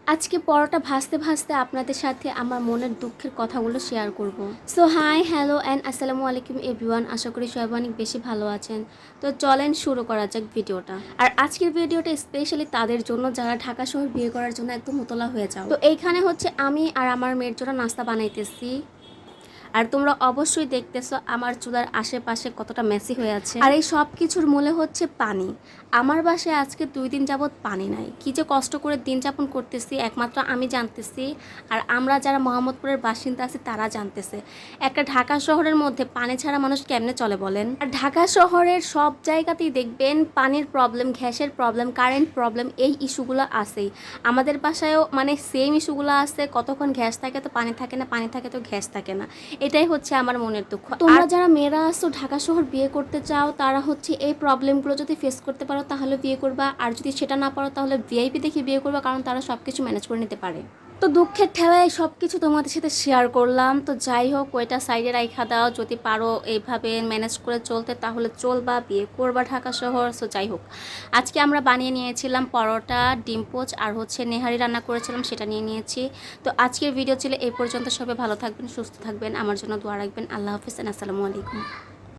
আজকে পরোটা ভাজতে ভাজতে আপনাদের সাথে আমার মনের দুঃখের কথাগুলো শেয়ার করব। সো হাই হ্যালো অ্যান্ড আসসালামু আলাইকুম এভরিওয়ান, আশা করি সবাই অনেক বেশি ভালো আছেন। তো চলেন শুরু করা যাক ভিডিওটা। আর আজকের ভিডিওটা স্পেশালি তাদের জন্য যারা ঢাকা শহর বিয়ে করার জন্য একদম উতলা হয়ে যাও। তো এইখানে হচ্ছে আমি আর আমার মেয়ের জন্য নাস্তা বানাইতেছি। আর তোমরা অবশ্যই দেখতেছো আমার চুলার আশেপাশে কতটা মেসি হয়ে আছে। আর এই সব কিছুর মূলে হচ্ছে পানি। আমার বাসায় আজকে 2 দিন যাবৎ পানি নাই। কি যে কষ্ট করে দিন যাপন করতেছি একমাত্র আমি জানতেছি, আর আমরা যারা মোহাম্মদপুরের বাসিন্দা আছি তারা জানতেছে। একটা ঢাকা শহরের মধ্যে পানি ছাড়া মানুষ কেমনে চলে বলেন? আর ঢাকা শহরের সব জায়গাতেই দেখবেন পানির প্রবলেম, গ্যাসের প্রবলেম, কারেন্ট প্রবলেম, এই ইস্যুগুলো আছেই। আমাদের বাসায়ও মানে সেম ইস্যুগুলো আছে, কতক্ষণ গ্যাস থাকে তো পানি থাকে না, পানি থাকে তো গ্যাস থাকে না। এটাই হচ্ছে আমার মনের দুঃখ। তোমরা যারা মেয়েরা আসো ঢাকা শহর বিয়ে করতে চাও তারা হচ্ছে এই প্রবলেমগুলো যদি ফেস করতে পারো তাহলে বিয়ে করবা, আর যদি সেটা না পারো তাহলে ভিআইপি দেখে বিয়ে করবা, কারণ তারা সব কিছু ম্যানেজ করে নিতে পারে। তো দুঃখের ঠেলায় সব কিছু তোমাদের সাথে শেয়ার করলাম। তো যাই হোক, ওইটা সাইডে রাইখা দাও, যদি পারো এইভাবে ম্যানেজ করে চলতে তাহলে চলবা, বিয়ে করবা ঢাকা শহর। সো যাই হোক, আজকে আমরা বানিয়ে নিয়েছিলাম পরোটা, ডিম পোচ আর হচ্ছে নেহারি রান্না করেছিলাম, সেটা নিয়ে নিয়েছি। তো আজকের ভিডিও ছিল এই পর্যন্ত। সবাই ভালো থাকবেন, সুস্থ থাকবেন, আমার জন্য দোয়া রাখবেন। আল্লাহ হাফিজ, আসসালামু আলাইকুম।